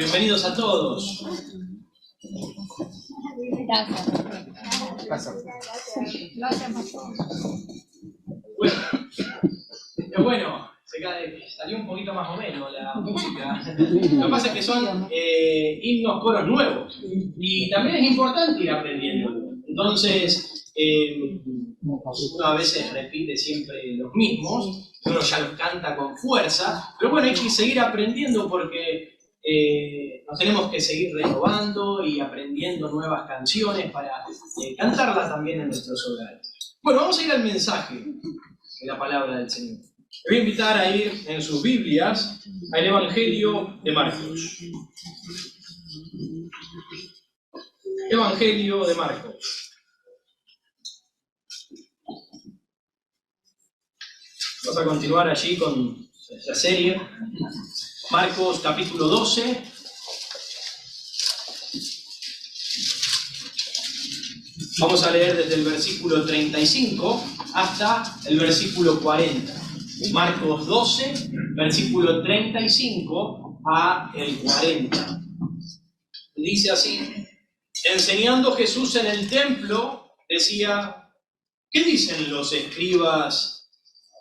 bienvenidos a todos. Bueno, salió un poquito más o menos la música. Lo que pasa es que son himnos, coros nuevos. Y también es importante ir aprendiendo. Entonces, uno a veces repite siempre los mismos, uno ya los canta con fuerza, pero bueno, hay que seguir aprendiendo porque nos tenemos que seguir renovando y aprendiendo nuevas canciones para cantarlas también en nuestros hogares. Bueno, vamos a ir al mensaje de la palabra del Señor. Les voy a invitar a ir en sus Biblias al Evangelio de Marcos. Evangelio de Marcos. Vamos a continuar allí con la serie. Marcos capítulo 12. Vamos a leer desde el versículo 35 hasta el versículo 40. Marcos 12, versículo 35 a el 40. Dice así: enseñando Jesús en el templo, decía: ¿qué dicen los escribas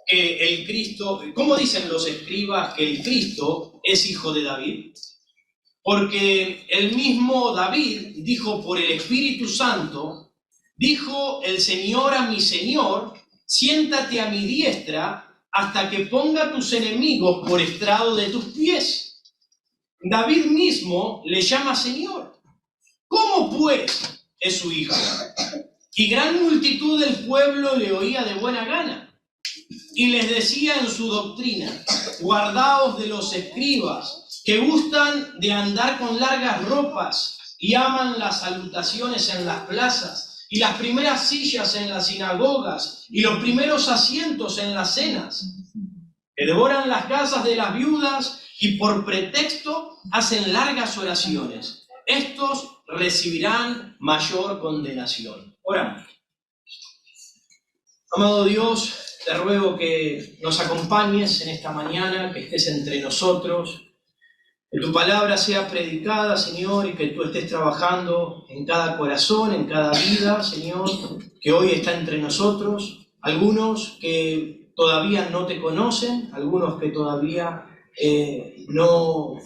que el Cristo, cómo dicen los escribas que el Cristo es hijo de David? Porque el mismo David dijo por el Espíritu Santo: dijo el Señor a mi Señor, siéntate a mi diestra hasta que ponga a tus enemigos por estrado de tus pies. David mismo le llama Señor. ¿Cómo pues es su hijo? Y gran multitud del pueblo le oía de buena gana. Y les decía en su doctrina: guardaos de los escribas, que gustan de andar con largas ropas y aman las salutaciones en las plazas, y las primeras sillas en las sinagogas, y los primeros asientos en las cenas, que devoran las casas de las viudas, y por pretexto hacen largas oraciones. Estos recibirán mayor condenación. Oramos. Amado Dios, te ruego que nos acompañes en esta mañana, que estés entre nosotros, que tu palabra sea predicada, Señor, y que tú estés trabajando en cada corazón, en cada vida, Señor, que hoy está entre nosotros. Algunos que todavía no te conocen, algunos que todavía no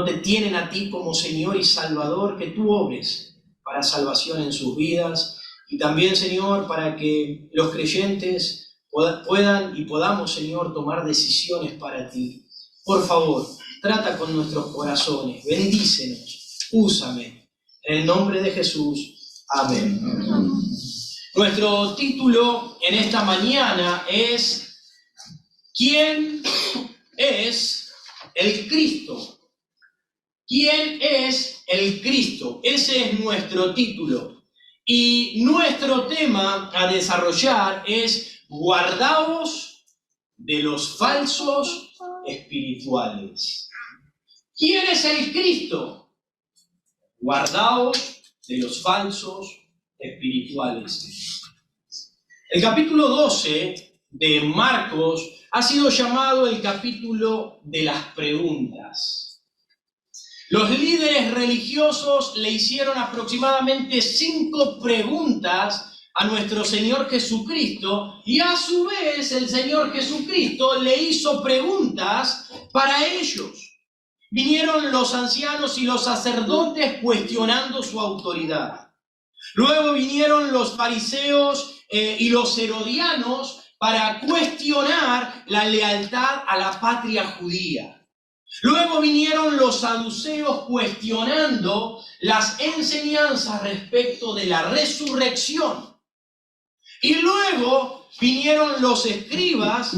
te tienen a ti como Señor y Salvador, que tú obres para salvación en sus vidas. Y también, Señor, para que los creyentes puedan y podamos, Señor, tomar decisiones para ti. Por favor, trata con nuestros corazones, bendícenos, úsame. En el nombre de Jesús, amén. Nuestro título en esta mañana es: ¿quién es el Cristo? ¿Quién es el Cristo? Ese es nuestro título. Y nuestro tema a desarrollar es: guardaos de los falsos espirituales. ¿Quién es el Cristo? Guardaos de los falsos espirituales. El capítulo 12 de Marcos ha sido llamado el capítulo de las preguntas. Los líderes religiosos le hicieron aproximadamente 5 preguntas a nuestro Señor Jesucristo, y a su vez el Señor Jesucristo le hizo preguntas para ellos. Vinieron los ancianos y los sacerdotes cuestionando su autoridad. Luego vinieron los fariseos y los herodianos para cuestionar la lealtad a la patria judía. Luego vinieron los saduceos cuestionando las enseñanzas respecto de la resurrección. Y luego vinieron los escribas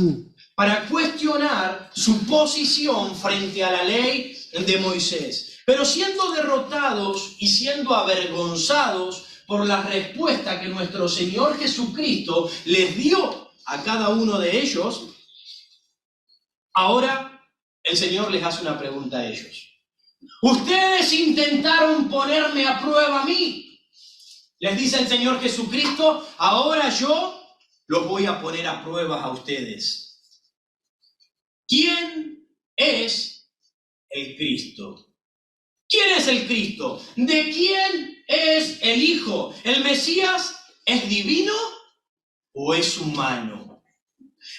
para cuestionar su posición frente a la ley de Moisés. Pero siendo derrotados y siendo avergonzados por la respuesta que nuestro Señor Jesucristo les dio a cada uno de ellos, ahora el Señor les hace una pregunta a ellos. Ustedes intentaron ponerme a prueba a mí. Les dice el Señor Jesucristo, ahora yo los voy a poner a prueba a ustedes. ¿Quién es el Cristo? es el Cristo? ¿De quién es el Hijo? ¿El Mesías es divino o es humano?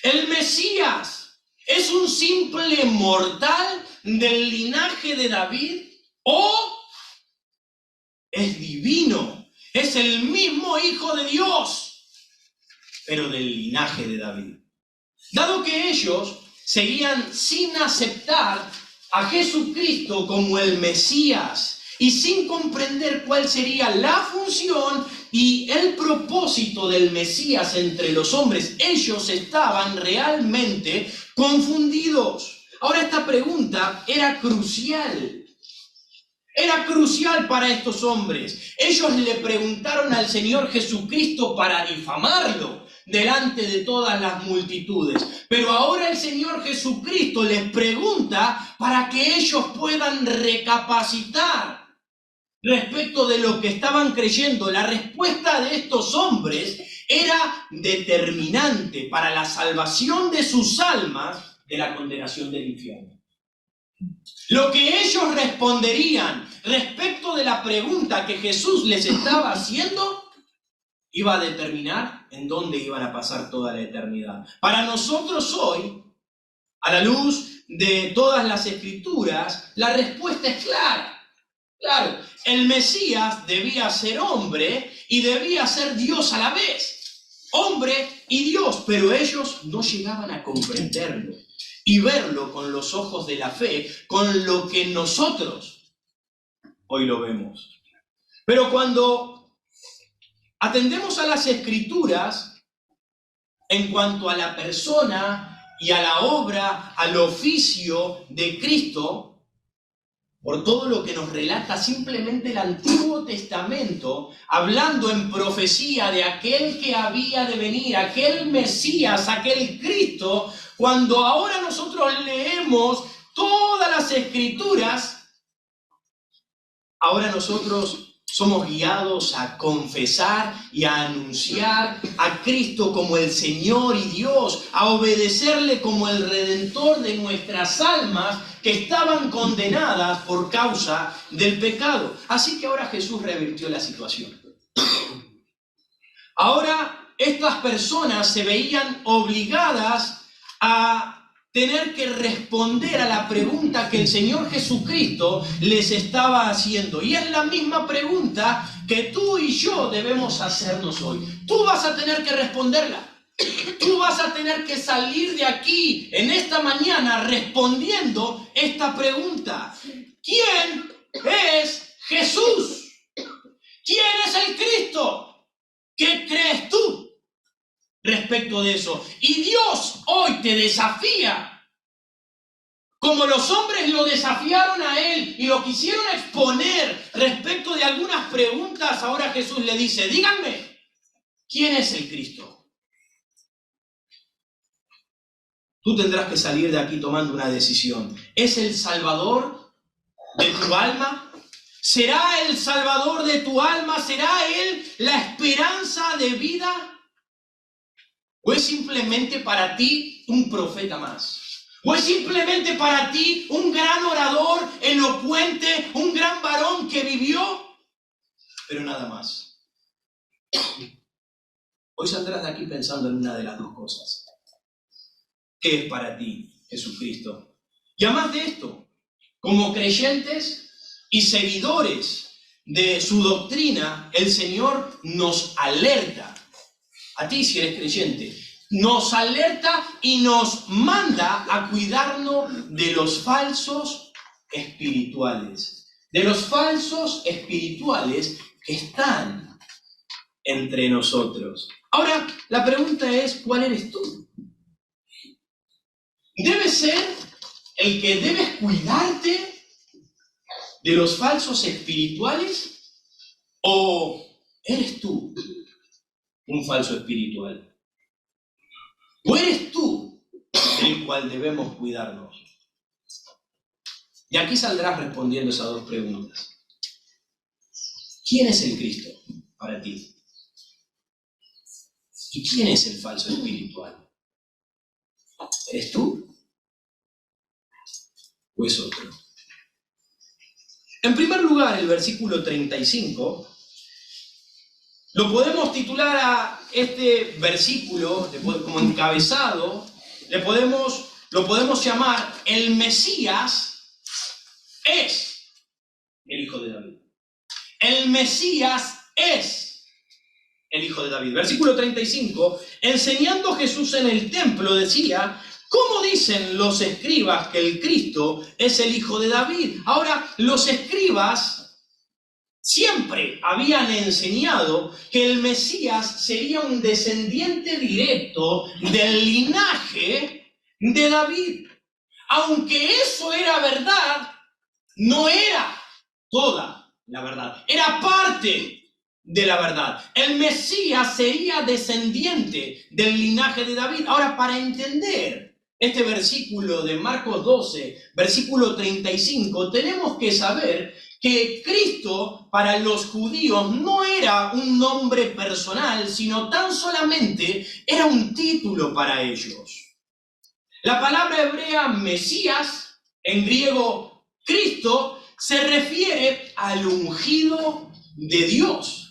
¿El Mesías es un simple mortal del linaje de David o es divino? Es el mismo Hijo de Dios, pero del linaje de David. Dado que ellos seguían sin aceptar a Jesucristo como el Mesías y sin comprender cuál sería la función y el propósito del Mesías entre los hombres, ellos estaban realmente confundidos. Ahora, esta pregunta era crucial. Era crucial para estos hombres. Ellos le preguntaron al Señor Jesucristo para difamarlo delante de todas las multitudes. Pero ahora el Señor Jesucristo les pregunta para que ellos puedan recapacitar respecto de lo que estaban creyendo. La respuesta de estos hombres era determinante para la salvación de sus almas de la condenación del infierno. Lo que ellos responderían respecto de la pregunta que Jesús les estaba haciendo iba a determinar en dónde iban a pasar toda la eternidad. Para nosotros hoy, a la luz de todas las Escrituras, la respuesta es clara. Claro, el Mesías debía ser hombre y debía ser Dios a la vez. Hombre y Dios, pero ellos no llegaban a comprenderlo y verlo con los ojos de la fe, con lo que nosotros hoy lo vemos. Pero cuando atendemos a las Escrituras en cuanto a la persona y a la obra, al oficio de Cristo, por todo lo que nos relata simplemente el Antiguo Testamento, hablando en profecía de aquel que había de venir, aquel Mesías, aquel Cristo, cuando ahora nosotros leemos todas las Escrituras, ahora nosotros somos guiados a confesar y a anunciar a Cristo como el Señor y Dios, a obedecerle como el Redentor de nuestras almas que estaban condenadas por causa del pecado. Así que ahora Jesús revirtió la situación. Ahora estas personas se veían obligadas a tener que responder a la pregunta que el Señor Jesucristo les estaba haciendo. Y es la misma pregunta que tú y yo debemos hacernos hoy. Tú vas a tener que responderla. Tú vas a tener que salir de aquí en esta mañana respondiendo esta pregunta. ¿Quién es Jesús? ¿Quién es el Cristo? ¿Qué crees tú respecto de eso? Y Dios hoy te desafía, como los hombres lo desafiaron a Él y lo quisieron exponer respecto de algunas preguntas. Ahora Jesús le dice, díganme, ¿quién es el Cristo? Tú tendrás que salir de aquí tomando una decisión. ¿Es el Salvador de tu alma? ¿Será el Salvador de tu alma? ¿Será Él la esperanza de vida? ¿O es simplemente para ti un profeta más? ¿O es simplemente para ti un gran orador, elocuente, un gran varón que vivió? Pero nada más. Hoy saldrás de aquí pensando en una de las dos cosas. ¿Qué es para ti Jesucristo? Y además de esto, como creyentes y seguidores de su doctrina, el Señor nos alerta. A ti, si eres creyente, nos alerta y nos manda a cuidarnos de los falsos espirituales. De los falsos espirituales que están entre nosotros. Ahora, la pregunta es, ¿cuál eres tú? ¿Debes ser el que debes cuidarte de los falsos espirituales? ¿O eres tú un falso espiritual? ¿O eres tú el cual debemos cuidarnos? Y aquí saldrás respondiendo esas dos preguntas. ¿Quién es el Cristo para ti? ¿Y quién es el falso espiritual? ¿Eres tú? ¿O es otro? En primer lugar, el versículo 35, lo podemos titular a este versículo, como encabezado, lo podemos llamar: el Mesías es el Hijo de David. El Mesías es el Hijo de David. Versículo 35, enseñando Jesús en el templo decía: ¿cómo dicen los escribas que el Cristo es el Hijo de David? Ahora, los escribas siempre habían enseñado que el Mesías sería un descendiente directo del linaje de David. Aunque eso era verdad, no era toda la verdad, era parte de la verdad. El Mesías sería descendiente del linaje de David. Ahora, para entender este versículo de Marcos 12, versículo 35, tenemos que saber que Cristo para los judíos no era un nombre personal, sino tan solamente era un título para ellos. La palabra hebrea Mesías, en griego Cristo, se refiere al ungido de Dios.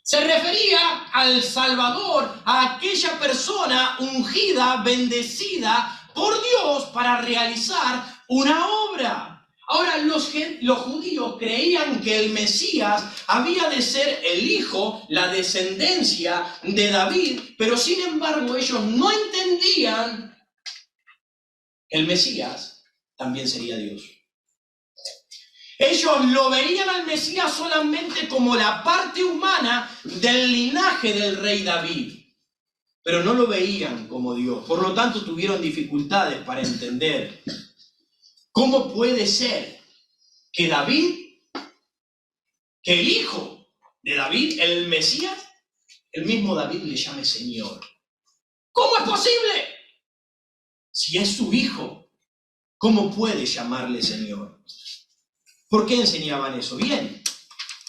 Se refería al Salvador, a aquella persona ungida, bendecida por Dios para realizar una obra. Ahora, los judíos creían que el Mesías había de ser el hijo, la descendencia de David, pero sin embargo ellos no entendían que el Mesías también sería Dios. Ellos lo veían al Mesías solamente como la parte humana del linaje del rey David, pero no lo veían como Dios. Por lo tanto, tuvieron dificultades para entender cómo puede ser que David, que el hijo de David, el Mesías, el mismo David le llame Señor. ¿Cómo es posible? Si es su hijo, ¿cómo puede llamarle Señor? ¿Por qué enseñaban eso? Bien,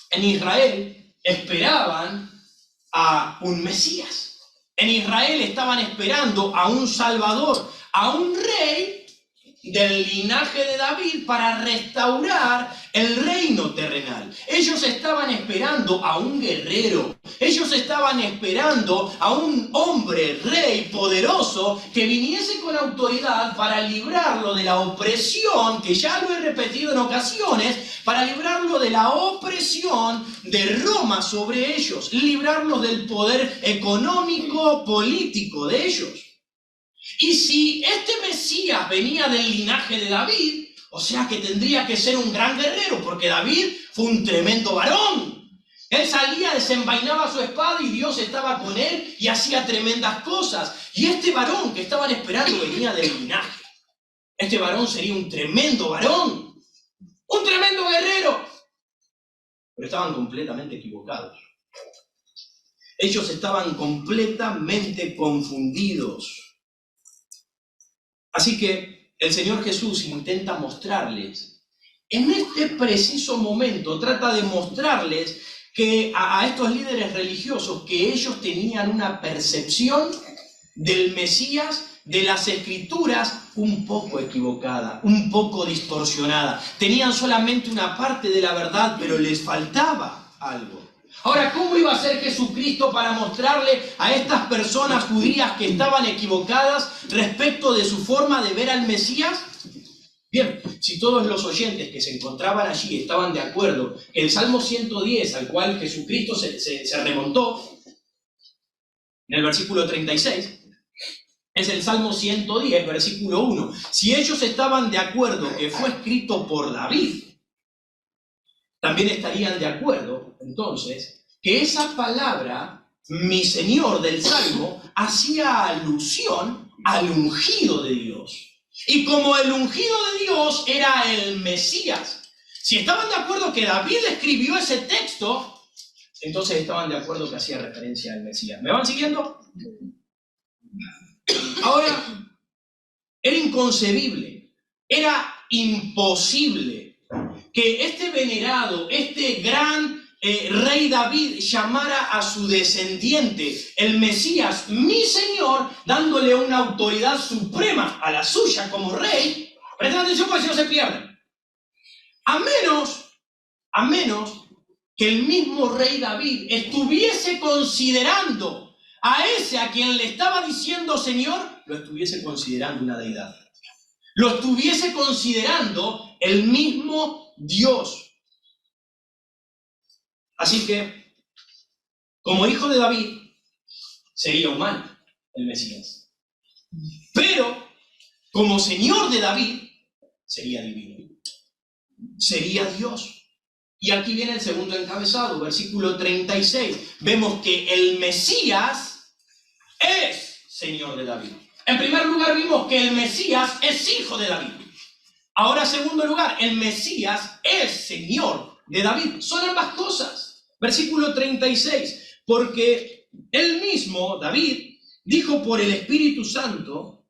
en Israel esperaban a un Mesías. En Israel estaban esperando a un Salvador, a un rey del linaje de David para restaurar el reino terrenal. Ellos estaban esperando a un guerrero. Ellos estaban esperando a un hombre, rey, poderoso, que viniese con autoridad para librarlo de la opresión, que ya lo he repetido en ocasiones, para librarlo de la opresión de Roma sobre ellos, librarlos del poder económico, político de ellos. Y si este Mesías venía del linaje de David, o sea que tendría que ser un gran guerrero, porque David fue un tremendo varón. Él salía, desenvainaba su espada y Dios estaba con él y hacía tremendas cosas. Y este varón que estaban esperando venía del linaje. Este varón sería un tremendo varón, un tremendo guerrero. Pero estaban completamente equivocados. Ellos estaban completamente confundidos. Así que el Señor Jesús intenta mostrarles, en este preciso momento, trata de mostrarles que a estos líderes religiosos que ellos tenían una percepción del Mesías, de las Escrituras, un poco equivocada, un poco distorsionada. Tenían solamente una parte de la verdad, pero les faltaba algo. Ahora, ¿cómo iba a ser Jesucristo para mostrarle a estas personas judías que estaban equivocadas respecto de su forma de ver al Mesías? Bien, si todos los oyentes que se encontraban allí estaban de acuerdo que el Salmo 110, al cual Jesucristo se remontó, en el versículo 36, es el Salmo 110, versículo 1. Si ellos estaban de acuerdo que fue escrito por David, también estarían de acuerdo, entonces, que esa palabra, mi Señor del Salmo, hacía alusión al ungido de Dios. Y como el ungido de Dios era el Mesías, si estaban de acuerdo que David escribió ese texto, entonces estaban de acuerdo que hacía referencia al Mesías. ¿Me van siguiendo? Ahora, era inconcebible, era imposible que este venerado, este gran rey David llamara a su descendiente, el Mesías, mi Señor, dándole una autoridad suprema a la suya como rey. Presten atención porque si no se pierden. A menos a menos que el mismo rey David estuviese considerando a ese a quien le estaba diciendo Señor, lo estuviese considerando una deidad. Lo estuviese considerando el mismo Dios. Así que, como hijo de David, sería humano el Mesías. Pero, como Señor de David, sería divino. Sería Dios. Y aquí viene el segundo encabezado, versículo 36. Vemos que el Mesías es Señor de David. En primer lugar vimos que el Mesías es hijo de David. Ahora, en segundo lugar, el Mesías es Señor de David. Son ambas cosas. Versículo 36. Porque él mismo, David, dijo por el Espíritu Santo,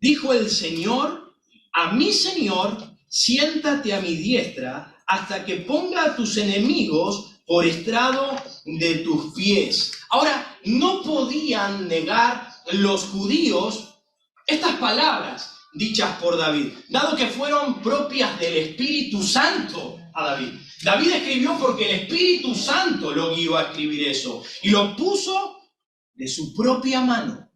dijo el Señor, a mi Señor, siéntate a mi diestra hasta que ponga a tus enemigos por estrado de tus pies. Ahora, no podían negar los judíos estas palabras dichas por David, dado que fueron propias del Espíritu Santo a David. David escribió porque el Espíritu Santo lo guió a escribir eso y lo puso de su propia mano.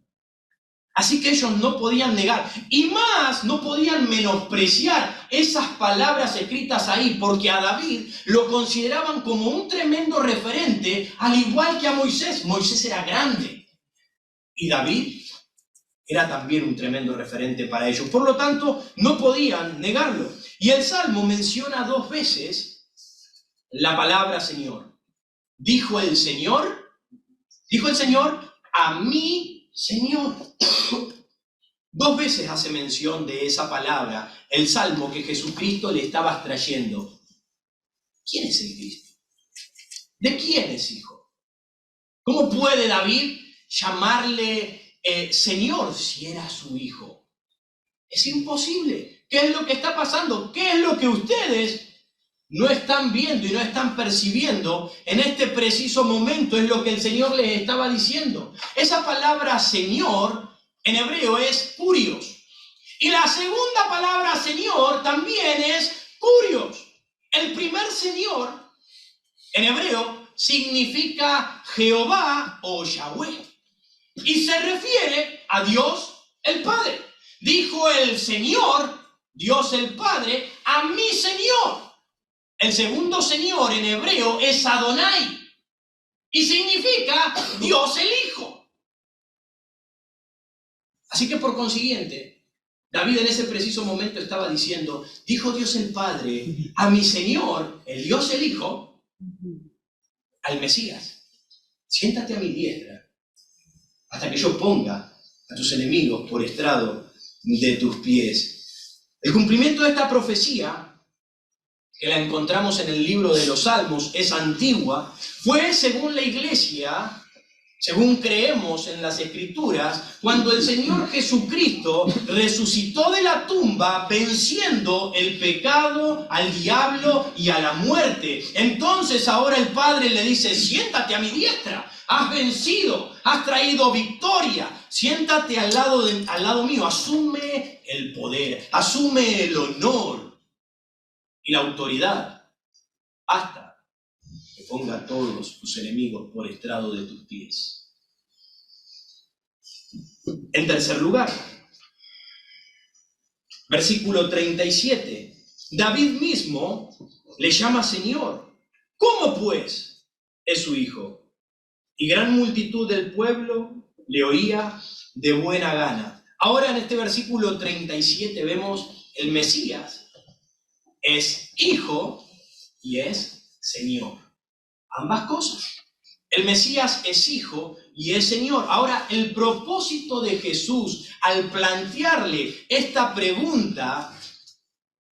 Así que ellos no podían negar, y más no podían menospreciar esas palabras escritas ahí, porque a David lo consideraban como un tremendo referente, al igual que a Moisés. Moisés era grande, y David era también un tremendo referente para ellos. Por lo tanto, no podían negarlo. Y el Salmo menciona 2 veces la palabra Señor. Dijo el Señor, a mi Señor. 2 veces hace mención de esa palabra el Salmo que Jesucristo le estaba extrayendo. ¿Quién es el Cristo? ¿De quién es hijo? ¿Cómo puede David llamarle Señor si era su hijo? Es imposible. ¿Qué es lo que está pasando? ¿Qué es lo que ustedes no están viendo y no están percibiendo en este preciso momento? Es lo que el Señor les estaba diciendo. Esa palabra Señor en hebreo es Kurios. Y la segunda palabra Señor también es Kurios. El primer Señor en hebreo significa Jehová o Yahweh. Y se refiere a Dios el Padre. Dijo el Señor, Dios el Padre, a mi Señor. El segundo Señor en hebreo es Adonai y significa Dios el Hijo. Así que por consiguiente, David en ese preciso momento estaba diciendo, dijo Dios el Padre a mi Señor, el Dios el Hijo, al Mesías, siéntate a mi diestra hasta que yo ponga a tus enemigos por estrado de tus pies. El cumplimiento de esta profecía, que la encontramos en el libro de los Salmos, es antigua, fue según la Iglesia, según creemos en las Escrituras, cuando el Señor Jesucristo resucitó de la tumba venciendo el pecado, al diablo y a la muerte. Entonces ahora el Padre le dice, siéntate a mi diestra, has vencido, has traído victoria, siéntate al lado mío, asume el poder, asume el honor y la autoridad, hasta que ponga a todos tus enemigos por estrado de tus pies. En tercer lugar, versículo 37, David mismo le llama Señor. ¿Cómo pues es su hijo? Y gran multitud del pueblo le oía de buena gana. Ahora en este versículo 37 vemos el Mesías. Es hijo y es Señor. Ambas cosas. El Mesías es hijo y es Señor. Ahora, el propósito de Jesús al plantearle esta pregunta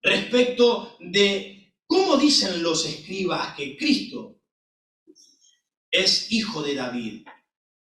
respecto de cómo dicen los escribas que Cristo es hijo de David.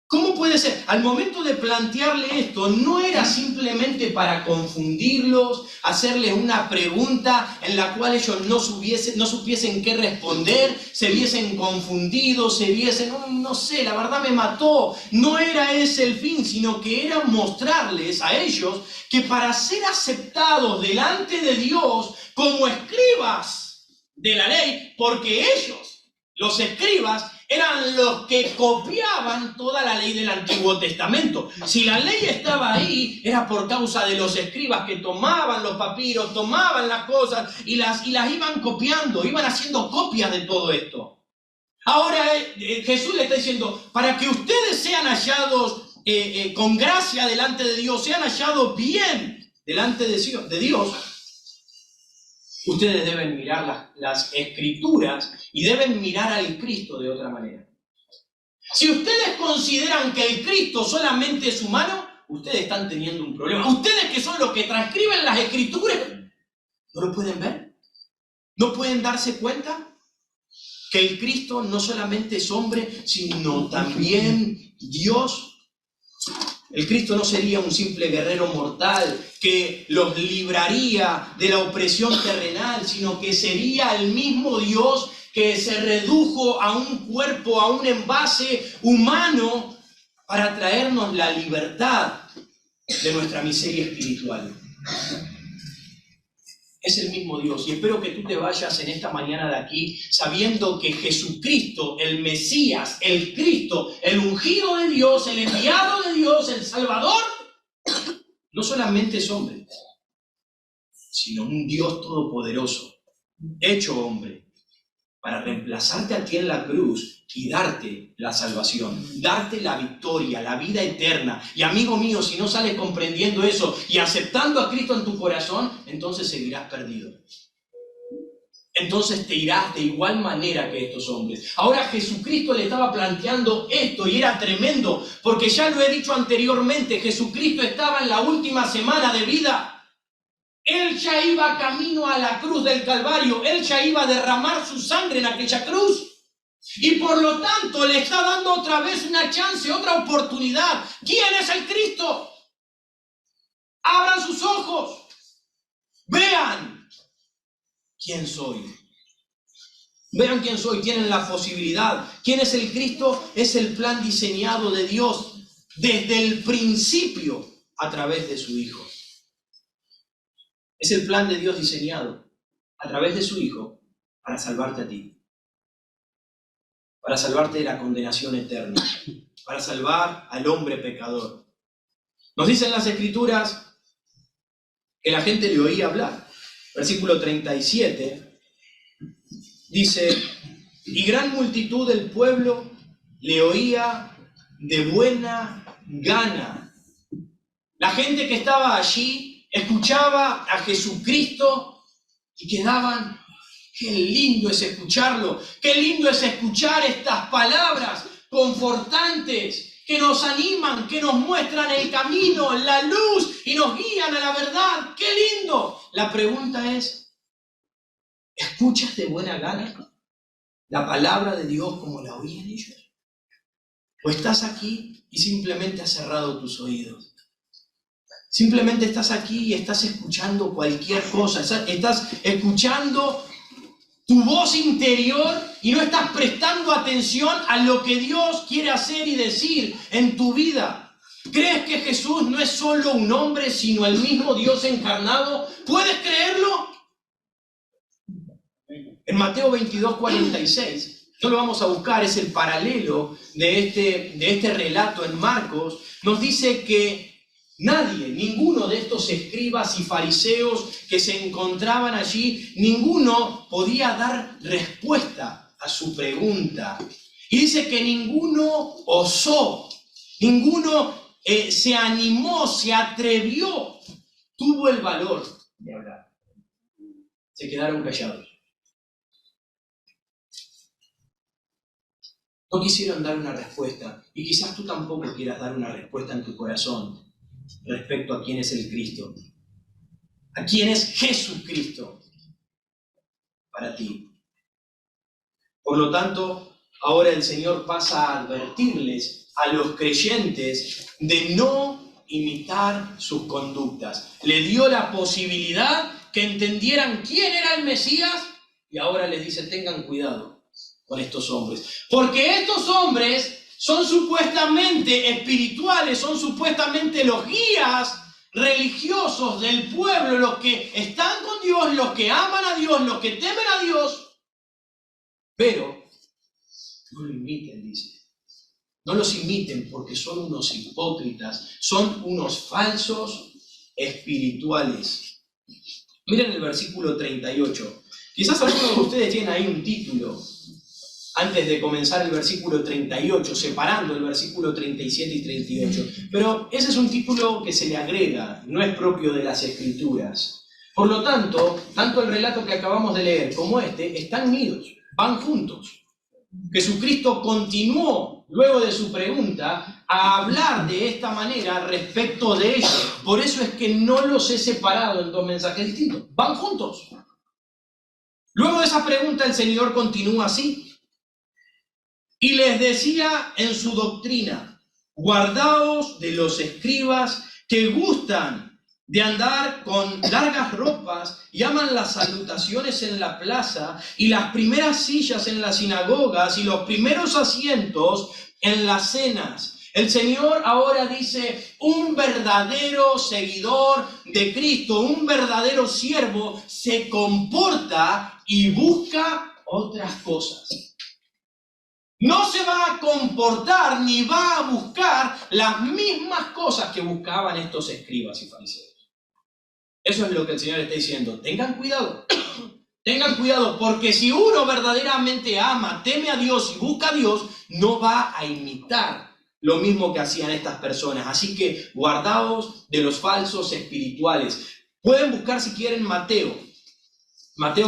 ¿Cómo puede ser? Al momento de plantearle esto, no era simplemente para confundirlos, hacerles una pregunta en la cual ellos no supiesen qué responder, se viesen confundidos, se viesen, no sé, la verdad me mató. No era ese el fin, sino que era mostrarles a ellos que para ser aceptados delante de Dios como escribas de la ley, porque ellos, los escribas, eran los que copiaban toda la ley del Antiguo Testamento. Si la ley estaba ahí, era por causa de los escribas que tomaban los papiros, tomaban las cosas y las iban copiando, iban haciendo copias de todo esto. Ahora Jesús le está diciendo, para que ustedes sean hallados con gracia delante de Dios, sean hallados bien delante de Dios, ustedes deben mirar las Escrituras y deben mirar al Cristo de otra manera. Si ustedes consideran que el Cristo solamente es humano, ustedes están teniendo un problema. Ustedes que son los que transcriben las Escrituras, ¿no lo pueden ver? ¿No pueden darse cuenta que el Cristo no solamente es hombre, sino también Dios? El Cristo no sería un simple guerrero mortal que los libraría de la opresión terrenal, sino que sería el mismo Dios que se redujo a un cuerpo, a un envase humano para traernos la libertad de nuestra miseria espiritual. Es el mismo Dios, y espero que tú te vayas en esta mañana de aquí sabiendo que Jesucristo, el Mesías, el Cristo, el ungido de Dios, el enviado de Dios, el Salvador, no solamente es hombre, sino un Dios todopoderoso, hecho hombre, para reemplazarte a ti en la cruz y darte la salvación, darte la victoria, la vida eterna. Y amigo mío, si no sales comprendiendo eso y aceptando a Cristo en tu corazón, entonces seguirás perdido. Entonces te irás de igual manera que estos hombres. Ahora Jesucristo le estaba planteando esto y era tremendo, porque ya lo he dicho anteriormente, Jesucristo estaba en la última semana de vida. Él ya iba camino a la cruz del Calvario, Él ya iba a derramar su sangre en aquella cruz. Y por lo tanto le está dando otra vez una chance, otra oportunidad. ¿Quién es el Cristo? Abran sus ojos, vean quién soy. Vean quién soy, tienen la posibilidad. ¿Quién es el Cristo? Es el plan diseñado de Dios desde el principio a través de su Hijo. Es el plan de Dios diseñado a través de su Hijo para salvarte a ti. Para salvarte de la condenación eterna. Para salvar al hombre pecador. Nos dicen las Escrituras que la gente le oía hablar. Versículo 37 dice, y gran multitud del pueblo le oía de buena gana. La gente que estaba allí escuchaba a Jesucristo y quedaban, qué lindo es escucharlo, qué lindo es escuchar estas palabras confortantes que nos animan, que nos muestran el camino, la luz y nos guían a la verdad. ¡Qué lindo! La pregunta es, ¿escuchas de buena gana la palabra de Dios como la oían ellos? ¿O estás aquí y simplemente has cerrado tus oídos? Simplemente estás aquí y estás escuchando cualquier cosa, estás escuchando tu voz interior y no estás prestando atención a lo que Dios quiere hacer y decir en tu vida. ¿Crees que Jesús no es solo un hombre, sino el mismo Dios encarnado? ¿Puedes creerlo? En Mateo 22:46, no lo vamos a buscar, es el paralelo de este relato en Marcos, nos dice que nadie, ninguno de estos escribas y fariseos que se encontraban allí, ninguno podía dar respuesta a su pregunta. Y dice que ninguno osó, ninguno se animó, se atrevió, tuvo el valor de hablar. Se quedaron callados. No quisieron dar una respuesta, y quizás tú tampoco quieras dar una respuesta en tu corazón respecto a quién es el Cristo, a quién es Jesucristo para ti. Por lo tanto, ahora el Señor pasa a advertirles a los creyentes de no imitar sus conductas. Le dio la posibilidad que entendieran quién era el Mesías y ahora les dice, tengan cuidado con estos hombres, porque estos hombres son supuestamente espirituales, son supuestamente los guías religiosos del pueblo, los que están con Dios, los que aman a Dios, los que temen a Dios, Pero no lo imiten, dice. No los imiten porque son unos hipócritas, son unos falsos espirituales. Miren el versículo 38. Quizás algunos de ustedes tienen ahí un título antes de comenzar el versículo 38, separando el versículo 37 y 38. Pero ese es un título que se le agrega, no es propio de las Escrituras. Por lo tanto, tanto el relato que acabamos de leer como este están unidos, van juntos. Jesucristo continuó, luego de su pregunta, a hablar de esta manera respecto de ellos. Por eso es que no los he separado en dos mensajes distintos, van juntos. Luego de esa pregunta, el Señor continúa así. Y les decía en su doctrina: guardaos de los escribas que gustan de andar con largas ropas y aman las salutaciones en la plaza y las primeras sillas en las sinagogas y los primeros asientos en las cenas. El Señor ahora dice: un verdadero seguidor de Cristo, un verdadero siervo, se comporta y busca otras cosas. No se va a comportar ni va a buscar las mismas cosas que buscaban estos escribas y fariseos. Eso es lo que el Señor está diciendo. Tengan cuidado. Tengan cuidado, porque si uno verdaderamente ama, teme a Dios y busca a Dios, no va a imitar lo mismo que hacían estas personas. Así que guardaos de los falsos espirituales. Pueden buscar si quieren Mateo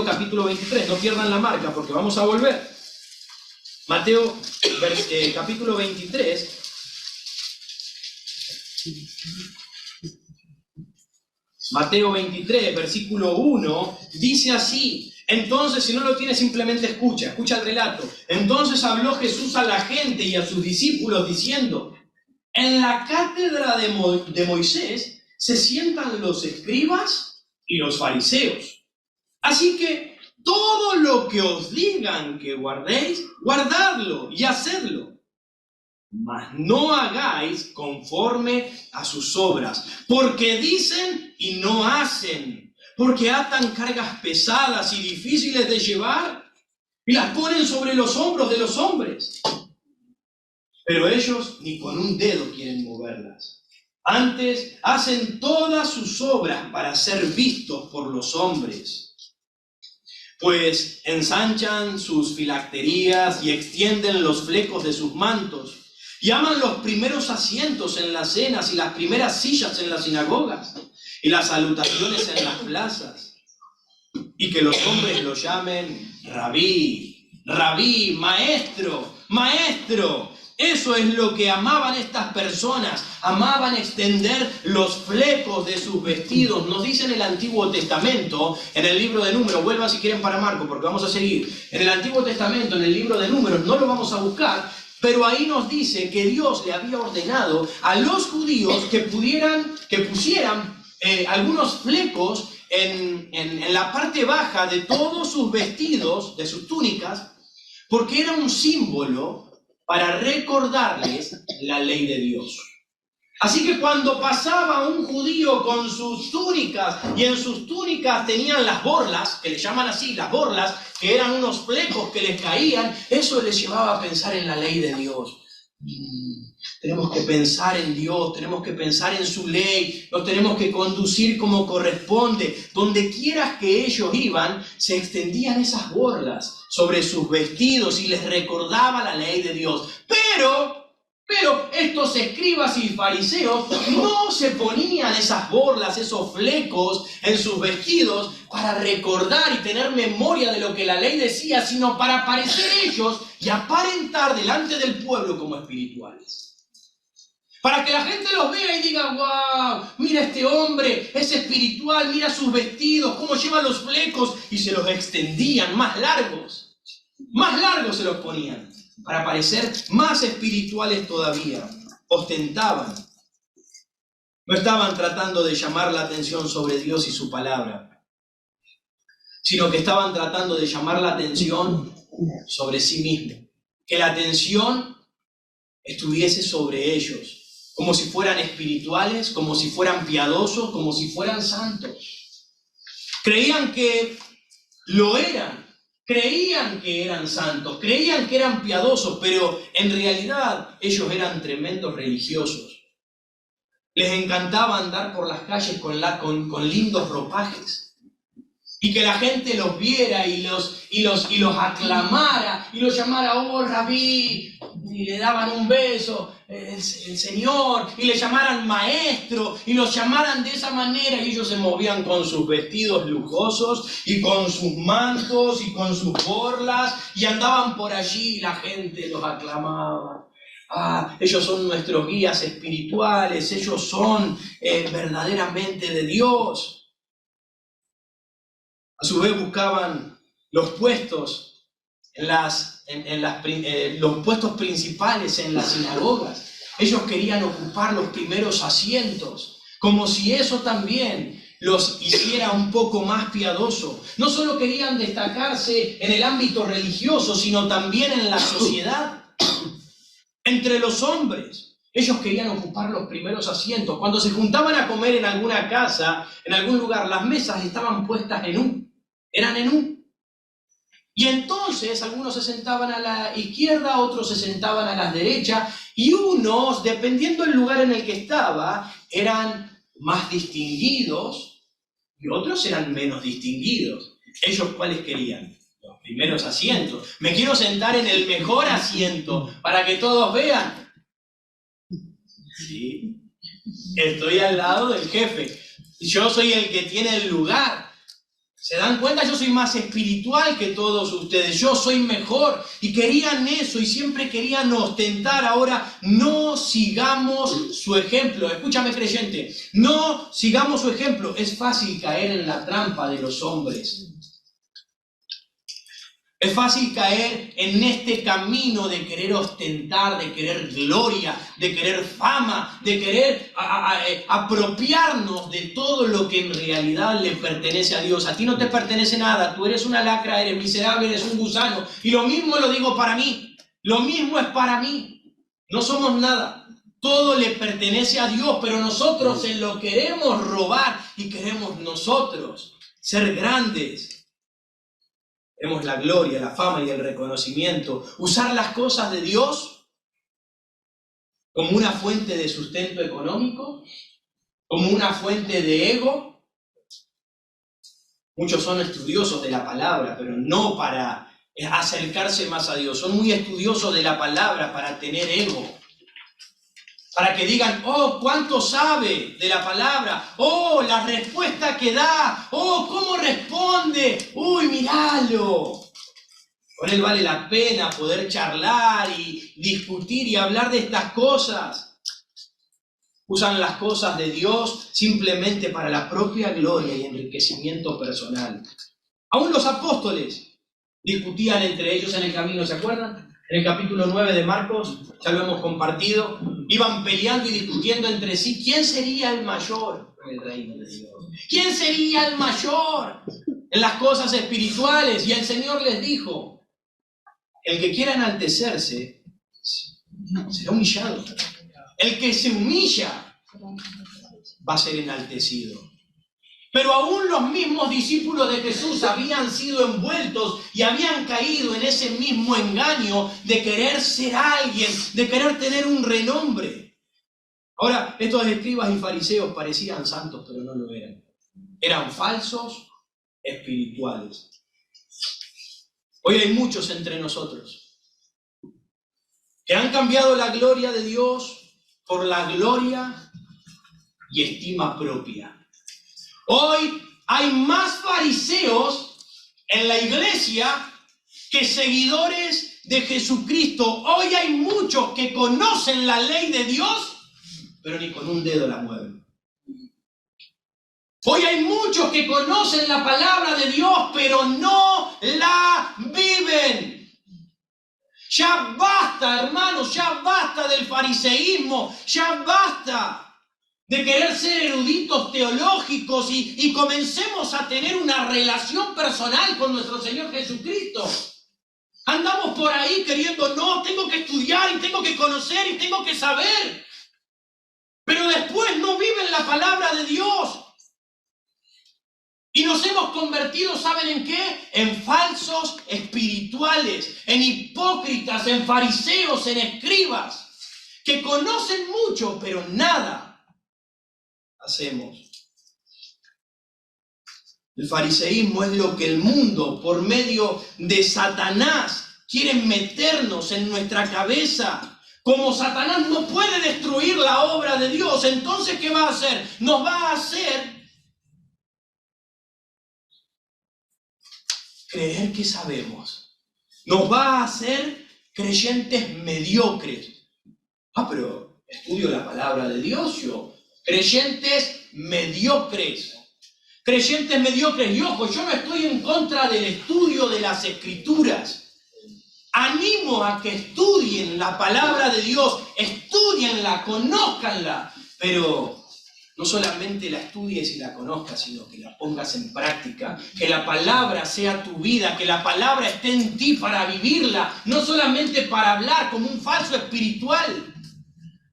capítulo 23. No pierdan la marca porque vamos a volver. Mateo capítulo 23. Mateo 23, versículo 1, dice así. Entonces, si no lo tienes, simplemente escucha el relato. Entonces habló Jesús a la gente y a sus discípulos diciendo: en la cátedra de Moisés se sientan los escribas y los fariseos. Así que todo lo que os digan que guardéis, guardadlo y hacedlo. Mas no hagáis conforme a sus obras, porque dicen y no hacen, porque atan cargas pesadas y difíciles de llevar y las ponen sobre los hombros de los hombres. Pero ellos ni con un dedo quieren moverlas. Antes hacen todas sus obras para ser vistos por los hombres. Pues ensanchan sus filacterías y extienden los flecos de sus mantos, y aman los primeros asientos en las cenas y las primeras sillas en las sinagogas y las salutaciones en las plazas, y que los hombres lo llamen rabí, rabí, maestro, maestro. Eso es lo que amaban estas personas. Amaban extender los flecos de sus vestidos. Nos dice en el Antiguo Testamento, en el libro de Números, vuelvan si quieren para Marcos porque vamos a seguir. En el Antiguo Testamento, en el libro de Números, no lo vamos a buscar, pero ahí nos dice que Dios le había ordenado a los judíos que pusieran algunos flecos en la parte baja de todos sus vestidos, de sus túnicas, porque era un símbolo para recordarles la ley de Dios. Así que cuando pasaba un judío con sus túnicas, y en sus túnicas tenían las borlas, que le llaman así, las borlas, que eran unos flecos que les caían, eso les llevaba a pensar en la ley de Dios. Tenemos que pensar en Dios, tenemos que pensar en su ley, nos tenemos que conducir como corresponde. Donde quiera que ellos iban, se extendían esas borlas sobre sus vestidos y les recordaba la ley de Dios. Pero estos escribas y fariseos no se ponían esas borlas, esos flecos en sus vestidos para recordar y tener memoria de lo que la ley decía, sino para parecer ellos y aparentar delante del pueblo como espirituales. Para que la gente los vea y diga: wow, mira este hombre, es espiritual, mira sus vestidos, cómo lleva los flecos, y se los extendían más largos se los ponían, para parecer más espirituales todavía. Ostentaban. No estaban tratando de llamar la atención sobre Dios y su palabra, sino que estaban tratando de llamar la atención sobre sí mismos. Que la atención estuviese sobre ellos, como si fueran espirituales, como si fueran piadosos, como si fueran santos. Creían que lo eran, Creían que eran santos, creían que eran piadosos, pero en realidad ellos eran tremendos religiosos. Les encantaba andar por las calles con lindos ropajes. Y que la gente los viera y los aclamara y los llamara, oh rabí, y le daban un beso, el Señor, y le llamaran maestro, y los llamaran de esa manera, y ellos se movían con sus vestidos lujosos, y con sus mantos, y con sus borlas, y andaban por allí, y la gente los aclamaba. Ellos son nuestros guías espirituales, ellos son verdaderamente de Dios. A su vez buscaban los puestos, los puestos principales en las sinagogas. Ellos querían ocupar los primeros asientos, como si eso también los hiciera un poco más piadosos. No solo querían destacarse en el ámbito religioso, sino también en la sociedad, entre los hombres. Ellos querían ocupar los primeros asientos. Cuando se juntaban a comer en alguna casa, en algún lugar, las mesas estaban puestas eran en U. Y entonces algunos se sentaban a la izquierda, otros se sentaban a la derecha, y unos, dependiendo del lugar en el que estaba, eran más distinguidos y otros eran menos distinguidos. ¿Ellos cuáles querían? Los primeros asientos. Me quiero sentar en el mejor asiento para que todos vean. Sí, estoy al lado del jefe. Yo soy el que tiene el lugar. ¿Se dan cuenta? Yo soy más espiritual que todos ustedes. Yo soy mejor. Y querían eso y siempre querían ostentar. Ahora, no sigamos su ejemplo. Escúchame, creyente. No sigamos su ejemplo. Es fácil caer en la trampa de los hombres. Es fácil caer en este camino de querer ostentar, de querer gloria, de querer fama, de querer apropiarnos de todo lo que en realidad le pertenece a Dios. A ti no te pertenece nada, tú eres una lacra, eres miserable, eres un gusano. Y lo mismo lo digo para mí, lo mismo es para mí. No somos nada, todo le pertenece a Dios, pero nosotros se lo queremos robar y queremos nosotros ser grandes. Queremos la gloria, la fama y el reconocimiento. Usar las cosas de Dios como una fuente de sustento económico, como una fuente de ego. Muchos son estudiosos de la palabra, pero no para acercarse más a Dios. Son muy estudiosos de la palabra para tener ego. Para que digan, oh, cuánto sabe de la palabra, oh, la respuesta que da, oh, cómo responde, uy, míralo. Con él vale la pena poder charlar y discutir y hablar de estas cosas. Usan las cosas de Dios simplemente para la propia gloria y enriquecimiento personal. Aún los apóstoles discutían entre ellos en el camino, ¿se acuerdan? En el capítulo 9 de Marcos, ya lo hemos compartido, iban peleando y discutiendo entre sí quién sería el mayor en el reino de Dios. ¿Quién sería el mayor en las cosas espirituales? Y el Señor les dijo, el que quiera enaltecerse será humillado. El que se humilla va a ser enaltecido. Pero aún los mismos discípulos de Jesús habían sido envueltos y habían caído en ese mismo engaño de querer ser alguien, de querer tener un renombre. Ahora, estos escribas y fariseos parecían santos, pero no lo eran. Eran falsos espirituales. Hoy hay muchos entre nosotros que han cambiado la gloria de Dios por la gloria y estima propia. Hoy hay más fariseos en la iglesia que seguidores de Jesucristo. Hoy hay muchos que conocen la ley de Dios, pero ni con un dedo la mueven. Hoy hay muchos que conocen la palabra de Dios, pero no la viven. Ya basta, hermanos, ya basta del fariseísmo, ya basta de querer ser eruditos teológicos y comencemos a tener una relación personal con nuestro Señor Jesucristo. Andamos por ahí queriendo, no, tengo que estudiar y tengo que conocer y tengo que saber. Pero después no viven la palabra de Dios. Y nos hemos convertido, ¿saben en qué? En falsos espirituales, en hipócritas, en fariseos, en escribas, que conocen mucho, pero nada hacemos. El fariseísmo es lo que el mundo, por medio de Satanás, quiere meternos en nuestra cabeza. Como Satanás no puede destruir la obra de Dios, entonces ¿qué va a hacer? Nos va a hacer creer que sabemos. Nos va a hacer creyentes mediocres. Pero estudio la palabra de Dios yo. Creyentes mediocres. Creyentes mediocres. Y ojo, yo no estoy en contra del estudio de las Escrituras. Animo a que estudien la palabra de Dios, estudienla, conózcanla, pero no solamente la estudies y la conozcas, sino que la pongas en práctica, que la palabra sea tu vida, que la palabra esté en ti para vivirla, no solamente para hablar como un falso espiritual,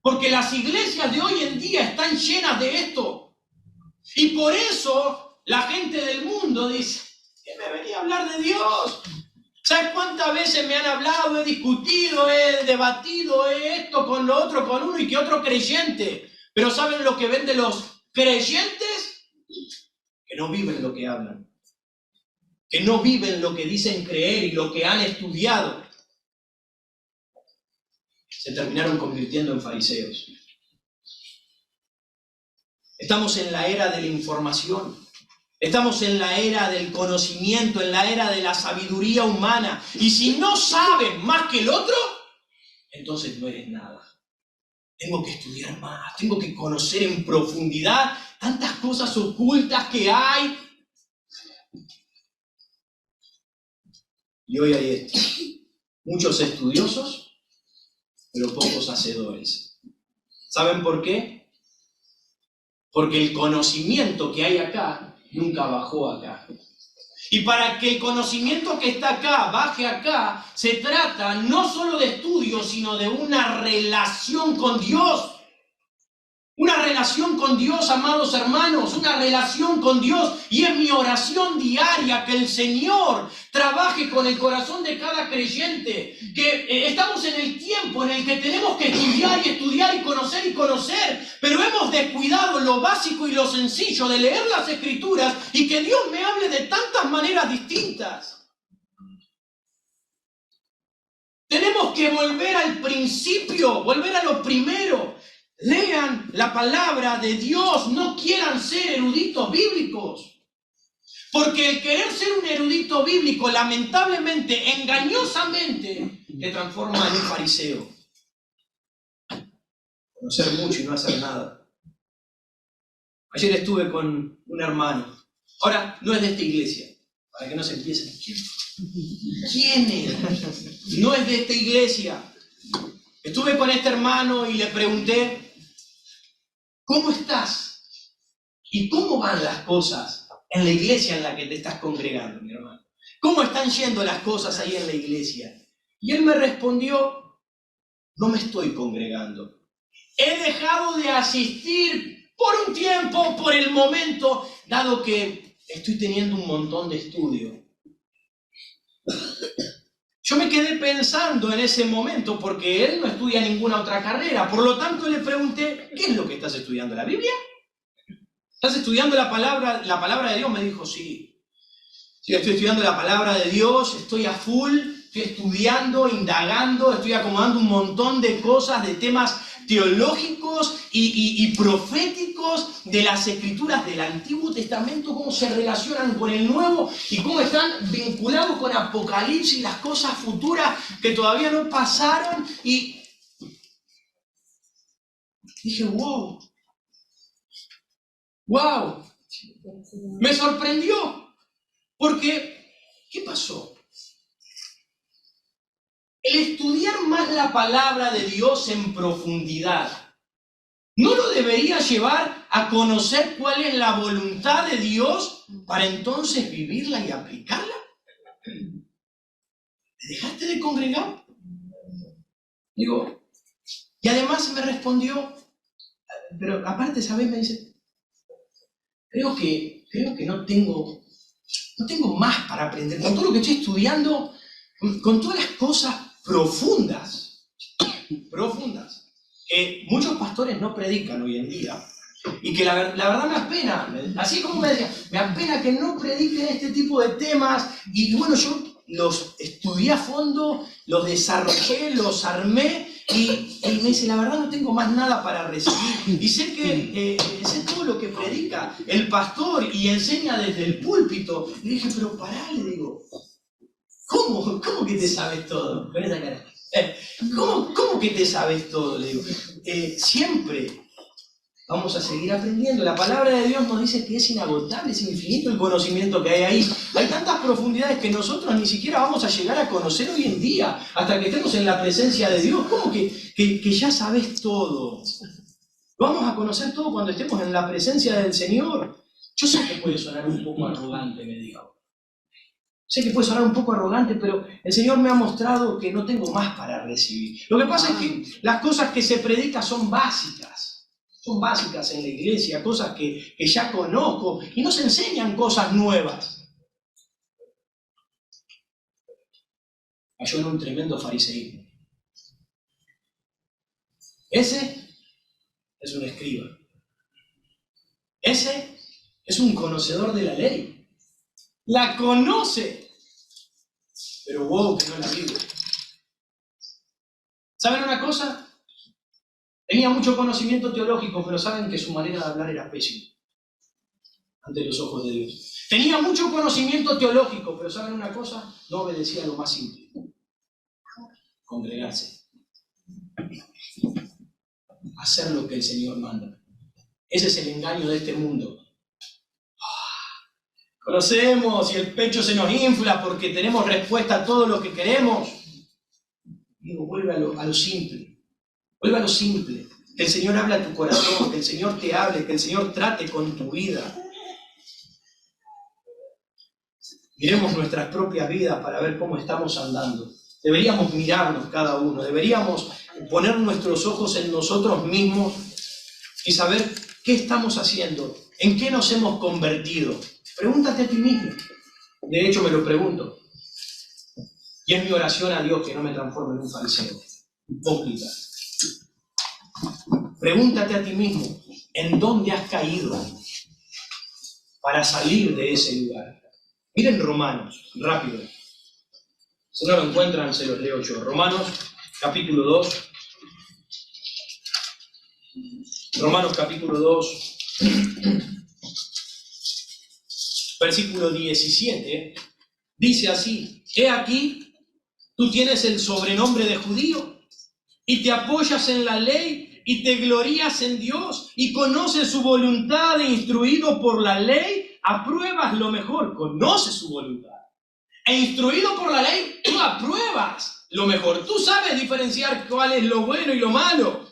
porque las iglesias de hoy en día están llenas de esto, y por eso la gente del mundo dice, ¿qué me venía a hablar de Dios? ¿Sabes cuántas veces me han hablado, he discutido, he debatido, esto con lo otro, con uno y que otro creyente? Pero ¿saben lo que ven de los creyentes? Que no viven lo que hablan. Que no viven lo que dicen creer y lo que han estudiado. Se terminaron convirtiendo en fariseos. Estamos en la era de la información. Estamos en la era del conocimiento, en la era de la sabiduría humana. Y si no sabes más que el otro, entonces no eres nada. Tengo que estudiar más, tengo que conocer en profundidad tantas cosas ocultas que hay. Y hoy hay esto. Muchos estudiosos, pero pocos hacedores. ¿Saben por qué? Porque el conocimiento que hay acá nunca bajó acá. Y para que el conocimiento que está acá baje acá, se trata no solo de estudio, sino de una relación con Dios. Una relación con Dios, amados hermanos, una relación con Dios. Y es mi oración diaria que el Señor trabaje con el corazón de cada creyente. Que estamos en el tiempo en el que tenemos que estudiar y estudiar y conocer. Pero hemos descuidado lo básico y lo sencillo de leer las Escrituras y que Dios me hable de tantas maneras distintas. Tenemos que volver al principio, volver a lo primero. Lean la palabra de Dios, no quieran ser eruditos bíblicos. Porque el querer ser un erudito bíblico, lamentablemente, engañosamente, te transforma en un fariseo. Conocer mucho y no hacer nada. Ayer estuve con un hermano. Ahora, no es de esta iglesia, para que no se empiecen. ¿Quién es? No es de esta iglesia. Estuve con este hermano y le pregunté, ¿cómo estás? ¿Y cómo van las cosas en la iglesia en la que te estás congregando, mi hermano? ¿Cómo están yendo las cosas ahí en la iglesia? Y él me respondió, no me estoy congregando. He dejado de asistir por un tiempo, por el momento, dado que estoy teniendo un montón de estudio. Yo me quedé pensando en ese momento porque él no estudia ninguna otra carrera. Por lo tanto, le pregunté, ¿qué es lo que estás estudiando? ¿La Biblia? ¿Estás estudiando la palabra de Dios? Me dijo, sí. Sí, estoy estudiando la palabra de Dios, estoy a full, estoy estudiando, indagando, estoy acomodando un montón de cosas, de temas teológicos y proféticos de las Escrituras del Antiguo Testamento, cómo se relacionan con el Nuevo y cómo están vinculados con Apocalipsis, las cosas futuras que todavía no pasaron. Y dije, wow, me sorprendió, porque, ¿qué pasó? El estudiar más la palabra de Dios en profundidad, ¿no lo debería llevar a conocer cuál es la voluntad de Dios para entonces vivirla y aplicarla? ¿Te dejaste de congregar? Digo, y además me respondió, pero aparte, ¿sabes? Me dice, creo que no tengo más para aprender. Con todo lo que estoy estudiando, con todas las cosas profundas, que muchos pastores no predican hoy en día, y que la verdad me apena, así como me decía, me apena que no prediquen este tipo de temas, y bueno, yo los estudié a fondo, los desarrollé, los armé, y me dice, la verdad no tengo más nada para recibir, y sé que sé todo lo que predica el pastor y enseña desde el púlpito. Y dije, pero pará, le digo, ¿cómo que te sabes todo? Con esa cara. ¿Cómo que te sabes todo? Le digo, siempre vamos a seguir aprendiendo. La palabra de Dios nos dice que es inagotable, es infinito el conocimiento que hay ahí. Hay tantas profundidades que nosotros ni siquiera vamos a llegar a conocer hoy en día, hasta que estemos en la presencia de Dios. ¿Cómo que ya sabes todo? Vamos a conocer todo cuando estemos en la presencia del Señor. Yo sé que puede sonar un poco arrogante, me digo. Sé que puede sonar un poco arrogante, pero el Señor me ha mostrado que no tengo más para recibir. Lo que pasa es que las cosas que se predican son básicas. Son básicas en la iglesia, cosas que ya conozco, y no se enseñan cosas nuevas. Cayó en un tremendo fariseísmo. Ese es un escriba. Ese es un conocedor de la ley. La conoce, pero wow, que no la vive. ¿Saben una cosa? Tenía mucho conocimiento teológico, pero saben que su manera de hablar era pésima ante los ojos de Dios. Tenía mucho conocimiento teológico, pero ¿saben una cosa? No obedecía a lo más simple: congregarse, hacer lo que el Señor manda. Ese es el engaño de este mundo. Conocemos y el pecho se nos infla porque tenemos respuesta a todo lo que queremos. Digo, vuelve a lo simple. Vuelve a lo simple. Que el Señor hable a tu corazón, que el Señor te hable, que el Señor trate con tu vida. Miremos nuestras propias vidas para ver cómo estamos andando. Deberíamos mirarnos cada uno, deberíamos poner nuestros ojos en nosotros mismos y saber qué estamos haciendo, en qué nos hemos convertido. Pregúntate a ti mismo. De hecho, me lo pregunto. Y es mi oración a Dios que no me transforme en un fariseo, hipócrita. Pregúntate a ti mismo, ¿en dónde has caído para salir de ese lugar? Miren Romanos, rápido. Si no lo encuentran, se los leo yo. Romanos, capítulo 2. Romanos, capítulo 2, versículo 17. Dice así: He aquí, tú tienes el sobrenombre de judío y te apoyas en la ley y te glorías en Dios y conoces su voluntad e instruido por la ley, apruebas lo mejor. Conoces su voluntad. E instruido por la ley, tú apruebas lo mejor. Tú sabes diferenciar cuál es lo bueno y lo malo.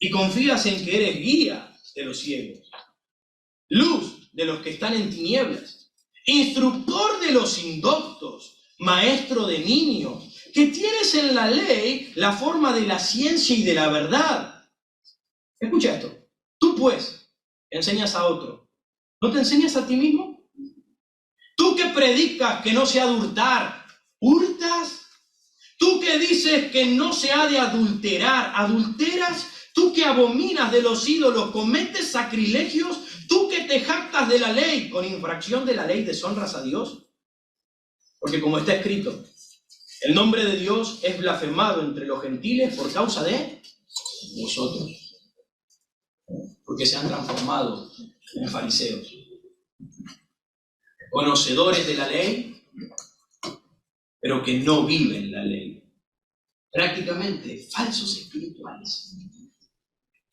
Y confías en que eres guía de los ciegos, luz de los que están en tinieblas, instructor de los indoctos, maestro de niños, que tienes en la ley la forma de la ciencia y de la verdad. Escucha esto. Tú pues enseñas a otro, ¿no te enseñas a ti mismo? Tú que predicas que no se ha de hurtar, ¿hurtas? Tú que dices que no se ha de adulterar, ¿adulteras? Tú que abominas de los ídolos, ¿cometes sacrilegios? Tú que te jactas de la ley, con infracción de la ley deshonras a Dios. Porque como está escrito, el nombre de Dios es blasfemado entre los gentiles por causa de vosotros, porque se han transformado en fariseos, conocedores de la ley, pero que no viven la ley. Prácticamente falsos espirituales.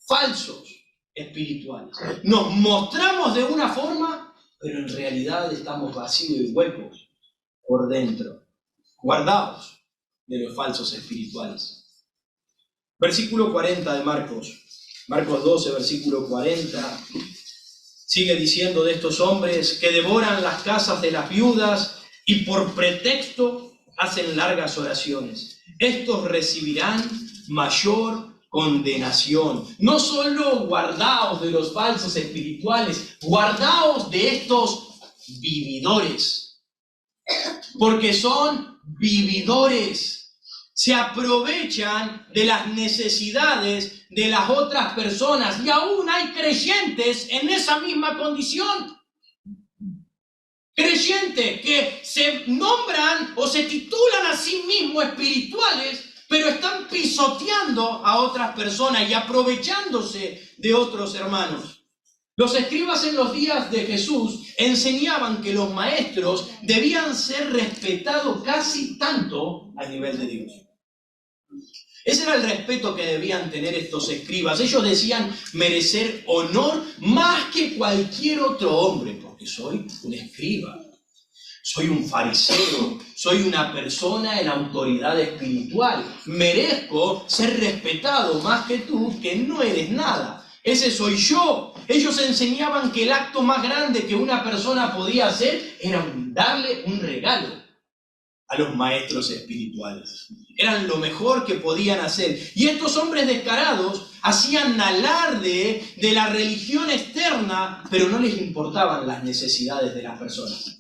Falsos espirituales. Nos mostramos de una forma, pero en realidad estamos vacíos y huecos por dentro, guardados de los falsos espirituales. Versículo 40 de Marcos 12, versículo 40, sigue diciendo de estos hombres que devoran las casas de las viudas y por pretexto hacen largas oraciones. Estos recibirán mayor condenación. No solo guardaos de los falsos espirituales, guardaos de estos vividores, porque son vividores. Se aprovechan de las necesidades de las otras personas y aún hay creyentes en esa misma condición. Creyentes que se nombran o se titulan a sí mismos espirituales, pero están pisoteando a otras personas y aprovechándose de otros hermanos. Los escribas en los días de Jesús enseñaban que los maestros debían ser respetados casi tanto al nivel de Dios. Ese era el respeto que debían tener estos escribas. Ellos decían merecer honor más que cualquier otro hombre, porque soy un escriba, soy un fariseo, soy una persona en autoridad espiritual. Merezco ser respetado más que tú, que no eres nada. Ese soy yo. Ellos enseñaban que el acto más grande que una persona podía hacer era darle un regalo a los maestros espirituales. Eran lo mejor que podían hacer. Y estos hombres descarados hacían alarde de la religión externa, pero no les importaban las necesidades de las personas.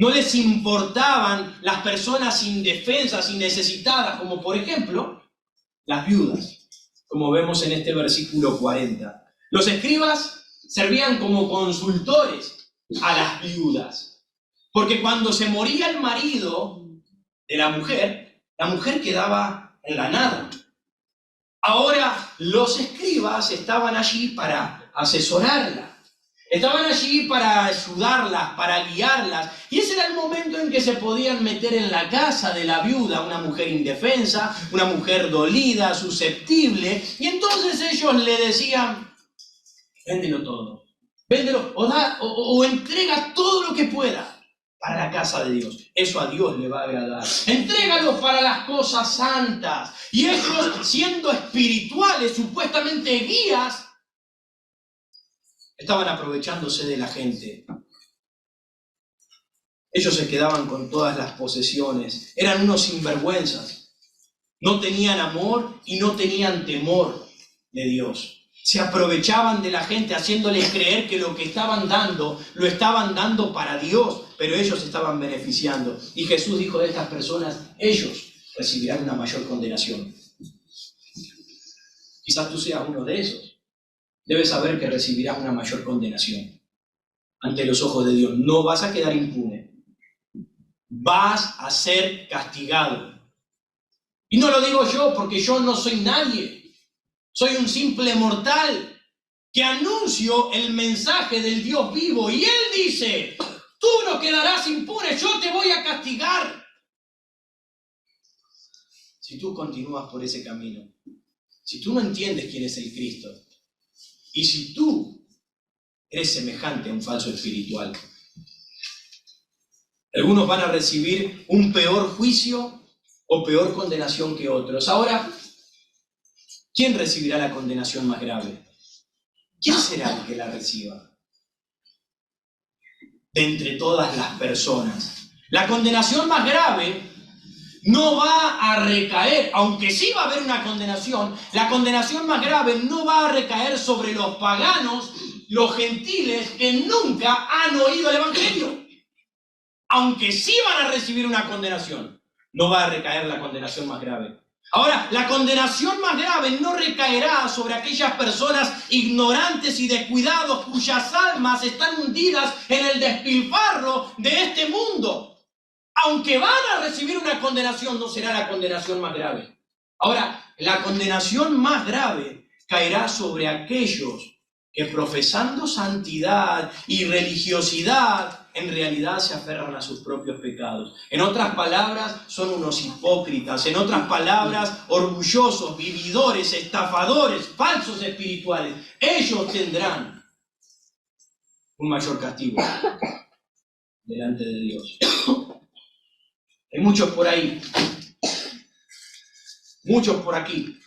No les importaban las personas indefensas y necesitadas, como por ejemplo las viudas, como vemos en este versículo 40. Los escribas servían como consultores a las viudas, porque cuando se moría el marido de la mujer quedaba en la nada. Ahora los escribas estaban allí para asesorarla. Estaban allí para ayudarlas, para guiarlas. Y ese era el momento en que se podían meter en la casa de la viuda, una mujer indefensa, una mujer dolida, susceptible. Y entonces ellos le decían, véndelo todo. Véndelo o entrega todo lo que pueda para la casa de Dios. Eso a Dios le va a agradar. Entrégalo para las cosas santas. Y ellos, siendo espirituales, supuestamente guías, estaban aprovechándose de la gente. Ellos se quedaban con todas las posesiones. Eran unos sinvergüenzas. No tenían amor y no tenían temor de Dios. Se aprovechaban de la gente haciéndoles creer que lo que estaban dando, lo estaban dando para Dios, pero ellos estaban beneficiando. Y Jesús dijo de estas personas, ellos recibirán una mayor condenación. Quizás tú seas uno de esos. Debes saber que recibirás una mayor condenación ante los ojos de Dios. No vas a quedar impune. Vas a ser castigado. Y no lo digo yo porque yo no soy nadie. Soy un simple mortal que anuncio el mensaje del Dios vivo. Y Él dice, tú no quedarás impune, yo te voy a castigar. Si tú continúas por ese camino, si tú no entiendes quién es el Cristo, y si tú eres semejante a un falso espiritual, algunos van a recibir un peor juicio o peor condenación que otros. Ahora, ¿quién recibirá la condenación más grave? ¿Quién será el que la reciba? De entre todas las personas. La condenación más grave no va a recaer, aunque sí va a haber una condenación, la condenación más grave no va a recaer sobre los paganos, los gentiles que nunca han oído el Evangelio. Aunque sí van a recibir una condenación, no va a recaer la condenación más grave. Ahora, la condenación más grave no recaerá sobre aquellas personas ignorantes y descuidados cuyas almas están hundidas en el despilfarro de este mundo. Aunque van a recibir una condenación, no será la condenación más grave. Ahora, la condenación más grave caerá sobre aquellos que profesando santidad y religiosidad, en realidad se aferran a sus propios pecados. En otras palabras, son unos hipócritas. En otras palabras, orgullosos, vividores, estafadores, falsos espirituales. Ellos tendrán un mayor castigo delante de Dios. Hay muchos por ahí, muchos por aquí,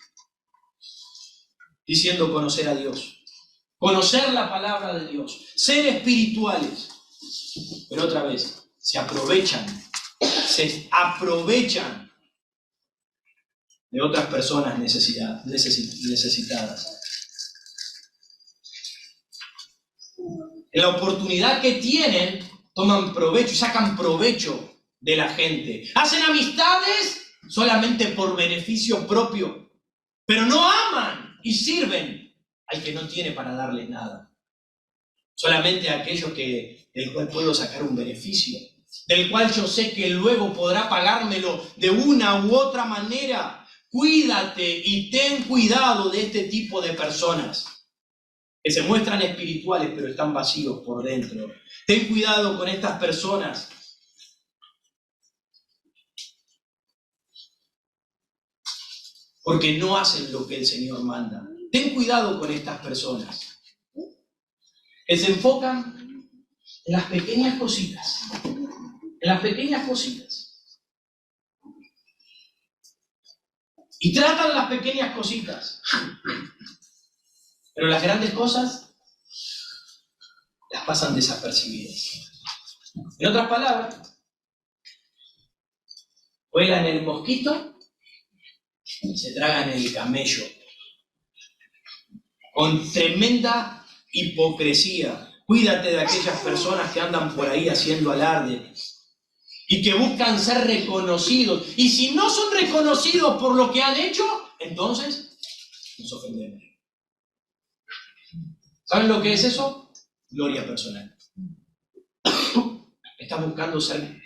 diciendo conocer a Dios, conocer la palabra de Dios, ser espirituales, pero otra vez se aprovechan de otras personas necesitadas. En la oportunidad que tienen, toman provecho y sacan provecho de la gente. Hacen amistades solamente por beneficio propio, pero no aman y sirven al que no tiene para darles nada. Solamente a aquellos del cual puedo sacar un beneficio, del cual yo sé que luego podrá pagármelo de una u otra manera. Cuídate y ten cuidado de este tipo de personas que se muestran espirituales pero están vacíos por dentro. Ten cuidado con estas personas. Porque no hacen lo que el Señor manda. Ten cuidado con estas personas. Que se enfocan en las pequeñas cositas. En las pequeñas cositas. Y tratan las pequeñas cositas. Pero las grandes cosas las pasan desapercibidas. En otras palabras, vuelan el mosquito y se tragan el camello. Con tremenda hipocresía. Cuídate de aquellas personas que andan por ahí haciendo alarde y que buscan ser reconocidos. Y si no son reconocidos por lo que han hecho, entonces nos ofendemos. ¿Saben lo que es eso? Gloria personal. Estás buscando ser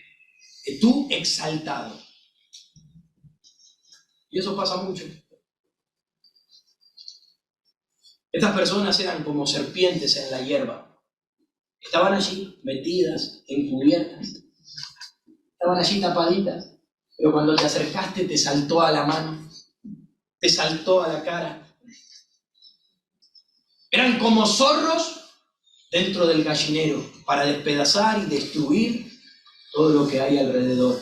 tú exaltado. Y eso pasa mucho. Estas personas eran como serpientes en la hierba. Estaban allí metidas, encubiertas. Estaban allí tapaditas. Pero cuando te acercaste te saltó a la mano. Te saltó a la cara. Eran como zorros dentro del gallinero para despedazar y destruir todo lo que hay alrededor.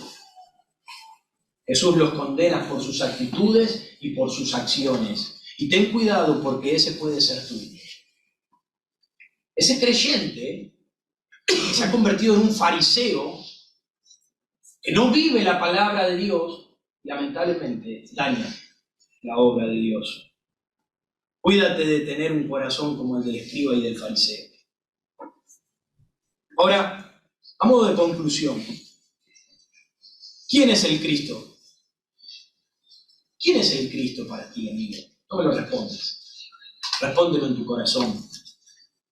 Jesús los condena por sus actitudes y por sus acciones. Y ten cuidado porque ese puede ser tú. Ese creyente que se ha convertido en un fariseo, que no vive la palabra de Dios, lamentablemente daña la obra de Dios. Cuídate de tener un corazón como el del escriba y del fariseo. Ahora, a modo de conclusión, ¿quién es el Cristo? ¿Quién es el Cristo para ti, amigo? No me lo respondas. Respóndelo en tu corazón.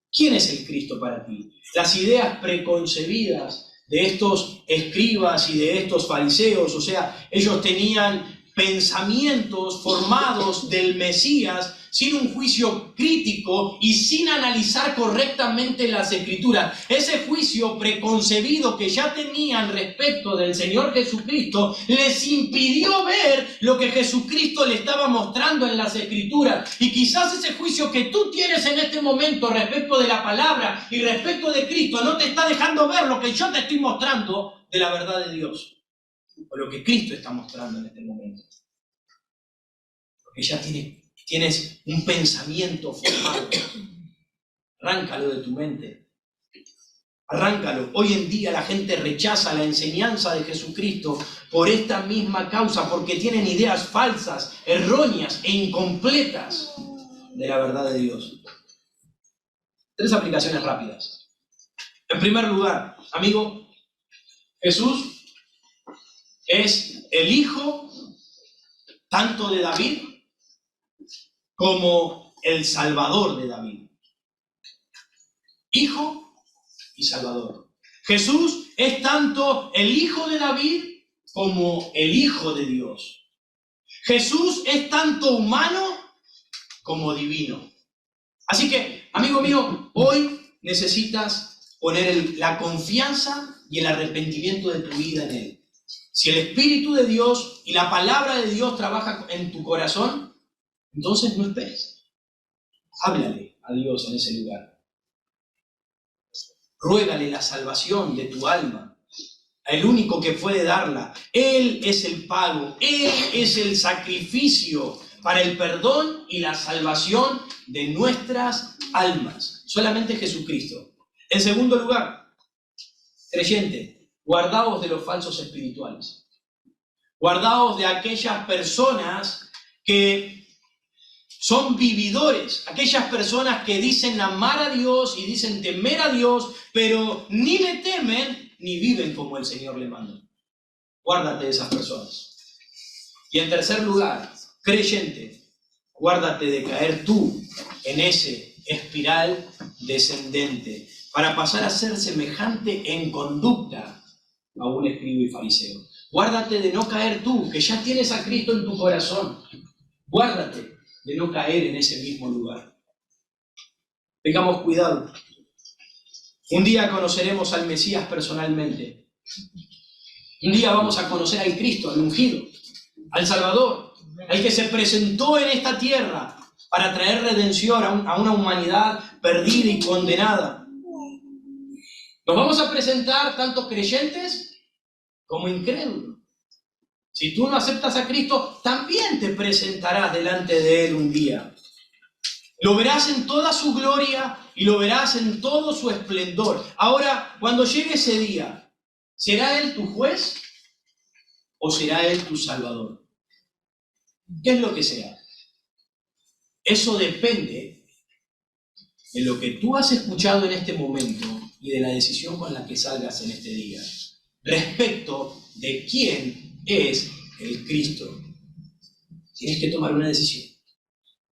¿Quién es el Cristo para ti? Las ideas preconcebidas de estos escribas y de estos fariseos, o sea, ellos tenían pensamientos formados del Mesías sin un juicio crítico y sin analizar correctamente las Escrituras. Ese juicio preconcebido que ya tenían respecto del Señor Jesucristo les impidió ver lo que Jesucristo le estaba mostrando en las Escrituras. Y quizás ese juicio que tú tienes en este momento respecto de la palabra y respecto de Cristo no te está dejando ver lo que yo te estoy mostrando de la verdad de Dios, o lo que Cristo está mostrando en este momento. Porque ya tienes un pensamiento formado. Arráncalo de tu mente. Arráncalo. Hoy en día la gente rechaza la enseñanza de Jesucristo por esta misma causa, porque tienen ideas falsas, erróneas e incompletas de la verdad de Dios. 3 aplicaciones rápidas. En primer lugar, amigo, Jesús es el Hijo tanto de David como el Salvador de David. Hijo y Salvador. Jesús es tanto el Hijo de David como el Hijo de Dios. Jesús es tanto humano como divino. Así que, amigo mío, hoy necesitas poner la confianza y el arrepentimiento de tu vida en Él. Si el Espíritu de Dios y la palabra de Dios trabaja en tu corazón, entonces no esperes. Háblale a Dios en ese lugar. Ruégale la salvación de tu alma, el único que puede darla. Él es el pago, Él es el sacrificio para el perdón y la salvación de nuestras almas. Solamente Jesucristo. En segundo lugar, creyente, guardaos de los falsos espirituales. Guardaos de aquellas personas que son vividores, aquellas personas que dicen amar a Dios y dicen temer a Dios, pero ni le temen ni viven como el Señor le mandó. Guárdate de esas personas. Y en tercer lugar, creyente, guárdate de caer tú en ese espiral descendente para pasar a ser semejante en conducta a un escriba y fariseo. Guárdate de no caer tú, que ya tienes a Cristo en tu corazón. Guárdate de no caer en ese mismo lugar. Tengamos cuidado. Un día conoceremos al Mesías personalmente. Un día vamos a conocer al Cristo, al ungido, al Salvador, al que se presentó en esta tierra para traer redención a una humanidad perdida y condenada. Nos vamos a presentar tanto creyentes como incrédulos. Si tú no aceptas a Cristo, también te presentarás delante de Él un día. Lo verás en toda su gloria y lo verás en todo su esplendor. Ahora, cuando llegue ese día, ¿será Él tu juez o será Él tu Salvador? ¿Qué es lo que sea? Eso depende de lo que tú has escuchado en este momento y de la decisión con la que salgas en este día, respecto de quién es el Cristo. Tienes que tomar una decisión.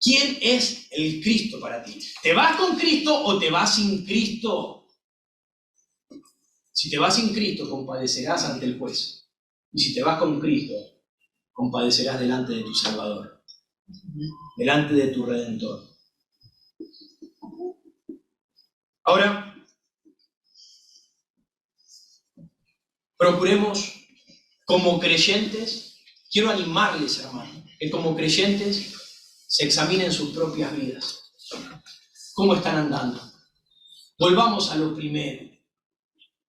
¿Quién es el Cristo para ti? ¿Te vas con Cristo o te vas sin Cristo? Si te vas sin Cristo, compadecerás ante el juez. Y si te vas con Cristo, compadecerás delante de tu Salvador, delante de tu Redentor. Ahora, procuremos, como creyentes, quiero animarles, hermano, que como creyentes se examinen sus propias vidas. ¿Cómo están andando? Volvamos a lo primero.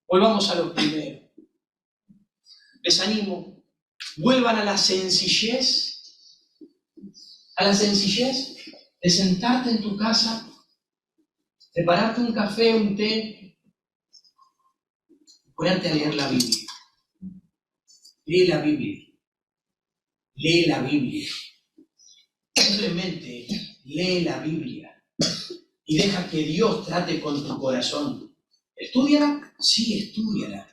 Volvamos a lo primero. Les animo, vuelvan a la sencillez de sentarte en tu casa, prepararte un café, un té, ponerte a leer la Biblia. Lee la Biblia. Lee la Biblia. Simplemente lee la Biblia y deja que Dios trate con tu corazón. ¿Estudiala? Sí, estudiala.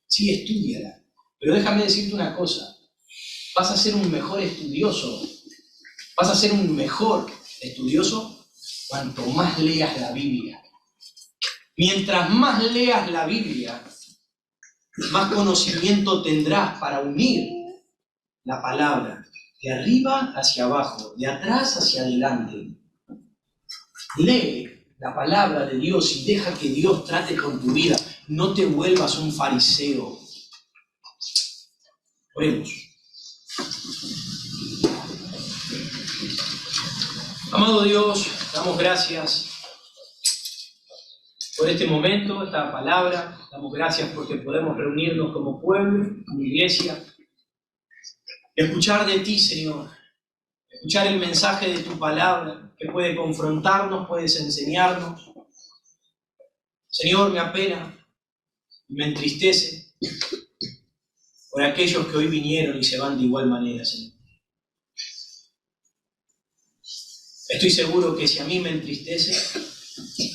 Sí, estudiala. Pero déjame decirte una cosa. Vas a ser un mejor estudioso. Vas a ser un mejor estudioso cuanto más leas la Biblia. Mientras más leas la Biblia, más conocimiento tendrás para unir la palabra de arriba hacia abajo, de atrás hacia adelante. Lee la palabra de Dios y deja que Dios trate con tu vida. No te vuelvas un fariseo. Oremos. Amado Dios, damos gracias por este momento, esta palabra. Damos gracias porque podemos reunirnos como pueblo, como iglesia, y escuchar de ti, Señor. Escuchar el mensaje de tu palabra, que puede confrontarnos, puedes enseñarnos. Señor, me apena, me entristece por aquellos que hoy vinieron y se van de igual manera, Señor. Estoy seguro que si a mí me entristece,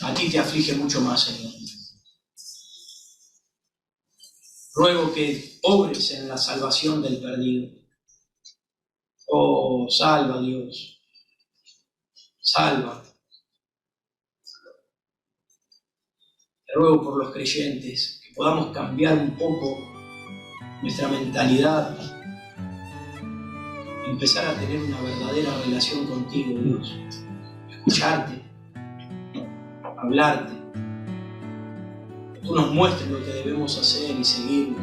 a ti te aflige mucho más, Señor. Ruego que obres en la salvación del perdido. Oh, salva, Dios. Salva. Te ruego por los creyentes, que podamos cambiar un poco nuestra mentalidad y empezar a tener una verdadera relación contigo, Dios. Escucharte, hablarte. Que tú nos muestres lo que debemos hacer y seguirlo.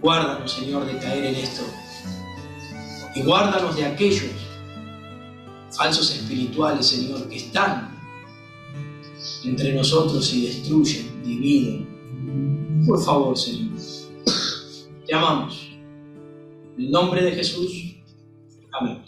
Guárdanos, Señor, de caer en esto. Y guárdanos de aquellos falsos espirituales, Señor, que están entre nosotros y destruyen, dividen. Por favor, Señor, te amamos. En el nombre de Jesús. Amén.